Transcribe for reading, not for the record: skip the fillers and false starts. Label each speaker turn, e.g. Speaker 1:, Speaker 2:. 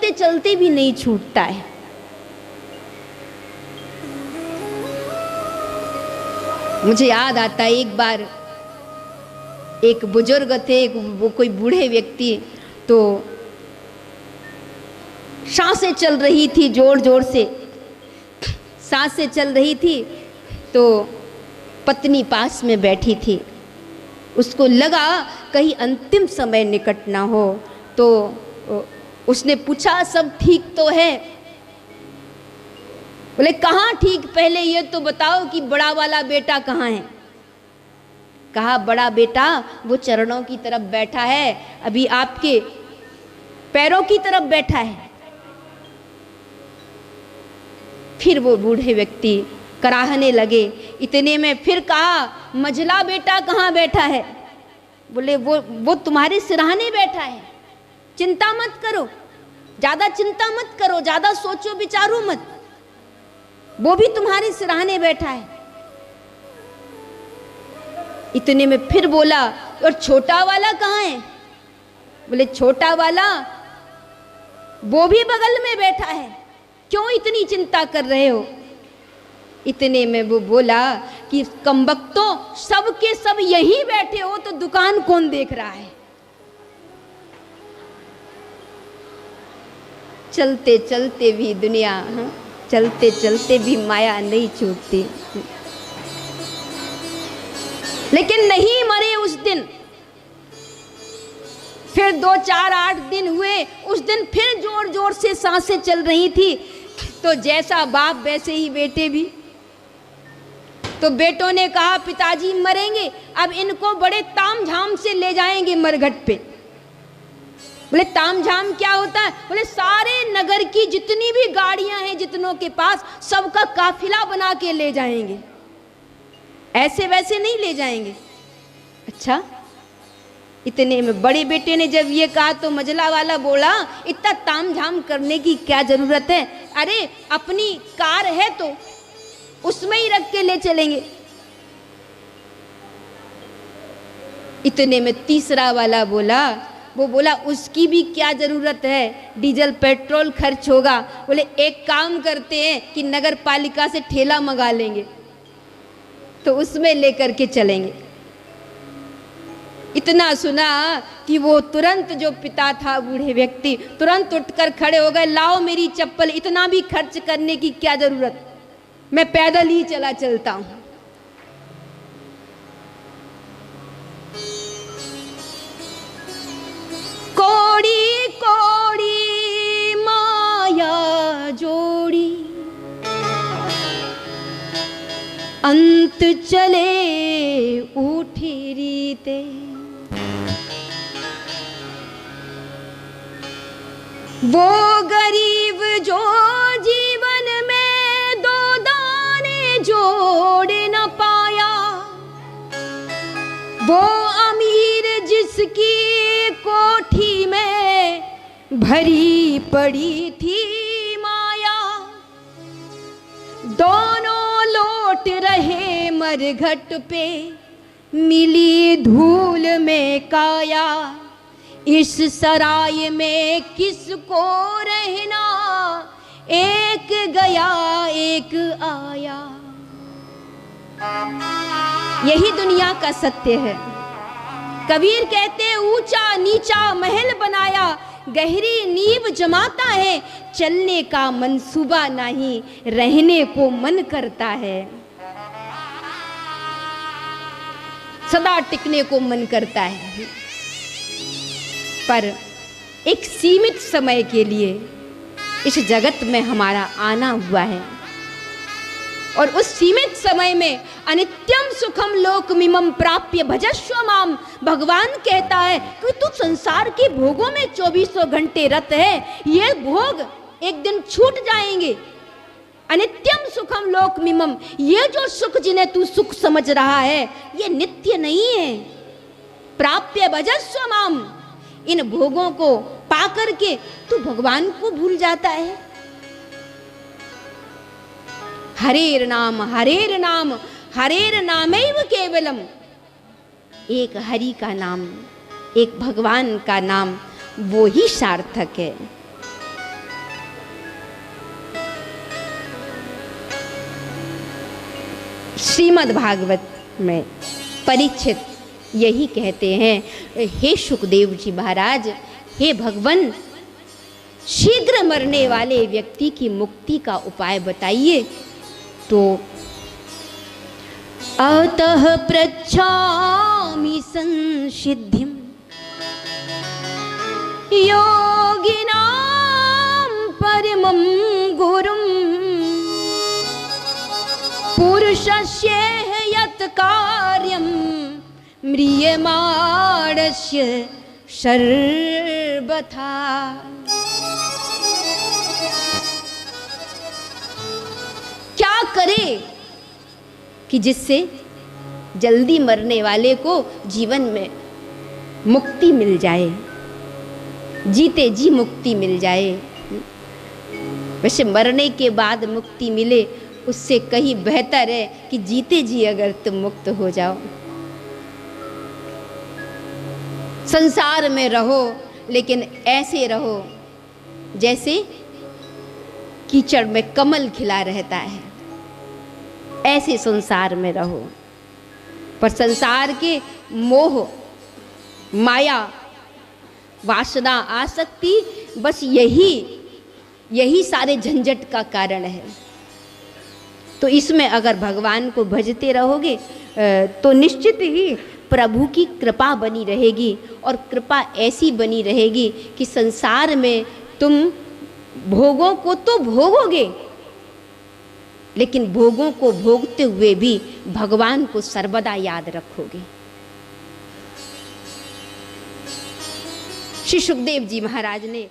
Speaker 1: चलते चलते भी नहीं छूटता है। मुझे याद आता है एक बार एक बुजुर्ग थे, वो कोई बूढ़े व्यक्ति, तो सांसें चल रही थी, जोर जोर से सांसें चल रही थी, तो पत्नी पास में बैठी थी। उसको लगा कहीं अंतिम समय निकट ना हो, तो उसने पूछा सब ठीक तो है? बोले कहाँ ठीक, पहले ये तो बताओ कि बड़ा वाला बेटा कहाँ है? कहा बड़ा बेटा वो चरणों की तरफ बैठा है, अभी आपके पैरों की तरफ बैठा है। फिर वो बूढ़े व्यक्ति कराहने लगे। इतने में फिर कहा मझला बेटा कहाँ बैठा है? बोले वो तुम्हारे सिरहाने बैठा है, चिंता मत करो, ज्यादा चिंता मत करो, ज्यादा सोचो विचारो मत, वो भी तुम्हारे सिरहाने बैठा है। इतने में फिर बोला और छोटा वाला कहाँ है? बोले छोटा वाला वो भी बगल में बैठा है, क्यों इतनी चिंता कर रहे हो? इतने में वो बोला कि कमबख्तों सब के सब यहीं बैठे हो तो दुकान कौन देख रहा है? चलते चलते भी दुनिया, चलते चलते भी माया नहीं छूटती। लेकिन नहीं मरे उस दिन। फिर 2, 4, 8 दिन हुए, उस दिन फिर जोर जोर से सांसें चल रही थी। तो जैसा बाप वैसे ही बेटे भी। तो बेटों ने कहा पिताजी मरेंगे, अब इनको बड़े तामझाम से ले जाएंगे मरघट पे। बोले तामझाम क्या होता है? बोले सारे नगर की जितनी भी गाड़ियां हैं जितनों के पास, सबका काफिला बना के ले जाएंगे, ऐसे वैसे नहीं ले जाएंगे। अच्छा, इतने में बड़े बेटे ने जब ये कहा तो मझला वाला बोला इतना तामझाम करने की क्या जरूरत है? अरे अपनी कार है तो उसमें ही रख के ले चलेंगे। इतने में तीसरा वाला बोला, वो बोला उसकी भी क्या जरूरत है, डीजल पेट्रोल खर्च होगा। बोले एक काम करते हैं कि नगर पालिका से ठेला मंगा लेंगे तो उसमें लेकर के चलेंगे। इतना सुना कि वो तुरंत, जो पिता था बूढ़े व्यक्ति, तुरंत उठकर खड़े हो गए, लाओ मेरी चप्पल, इतना भी खर्च करने की क्या जरूरत, मैं पैदल ही चलता हूं। कोड़ी कोड़ी माया जोड़ी, अंत चले उठी रीते, वो गरीब जो जीवन में 2 दाने जोड़ न पाया, वो अमीर जिसकी कोठी में भरी पड़ी थी माया, दोनों लौट रहे मरघट पे, मिली धूल में काया, इस सराय में किसको रहना, एक गया एक आया। यही दुनिया का सत्य है। कबीर कहते ऊंचा नीचा महल बनाया, गहरी नींव जमाता है, चलने का मंसूबा नहीं, रहने को मन करता है। सदा टिकने को मन करता है, पर एक सीमित समय के लिए इस जगत में हमारा आना हुआ है, और उस सीमित समय में अनित्यम सुखम लोकमिमं प्राप्य भजस्व माम, भगवान कहता है कि तू संसार के भोगों में 2400 घंटे रत है, ये भोग एक दिन छूट जाएंगे। अनित्यम सुखम लोकमिमं, ये जो सुख जिन्हें तू सुख समझ रहा है ये नित्य नहीं है। प्राप्य भजस्व माम, इन भोगों को पा करके तू भगवान को भूल जाता है। हरेर नाम हरेर नामैव केवलम, एक हरि का नाम, एक भगवान का नाम, वो ही सार्थक है। श्रीमद् भागवत में परीक्षित यही कहते हैं, हे सुखदेव जी महाराज, हे भगवान, शीघ्र मरने वाले व्यक्ति की मुक्ति का उपाय बताइए। तो अतः पृच्छामि संसिद्धिं योगिनां परमं गुरुं पुरुषस्य यत् कार्यं म्रियमाणस्य सर्वथा। क्या करे कि जिससे जल्दी मरने वाले को जीवन में मुक्ति मिल जाए, जीते जी मुक्ति मिल जाए। वैसे मरने के बाद मुक्ति मिले उससे कहीं बेहतर है कि जीते जी अगर तुम मुक्त हो जाओ। संसार में रहो लेकिन ऐसे रहो जैसे कीचड़ में कमल खिला रहता है, ऐसे संसार में रहो। पर संसार के मोह, माया, वासना, आसक्ति, बस यही सारे झंझट का कारण है। तो इसमें अगर भगवान को भजते रहोगे तो निश्चित ही प्रभु की कृपा बनी रहेगी, और कृपा ऐसी बनी रहेगी कि संसार में तुम भोगों को तो भोगोगे, लेकिन भोगों को भोगते हुए भी भगवान को सर्वदा याद रखोगे। श्री सुखदेव जी महाराज ने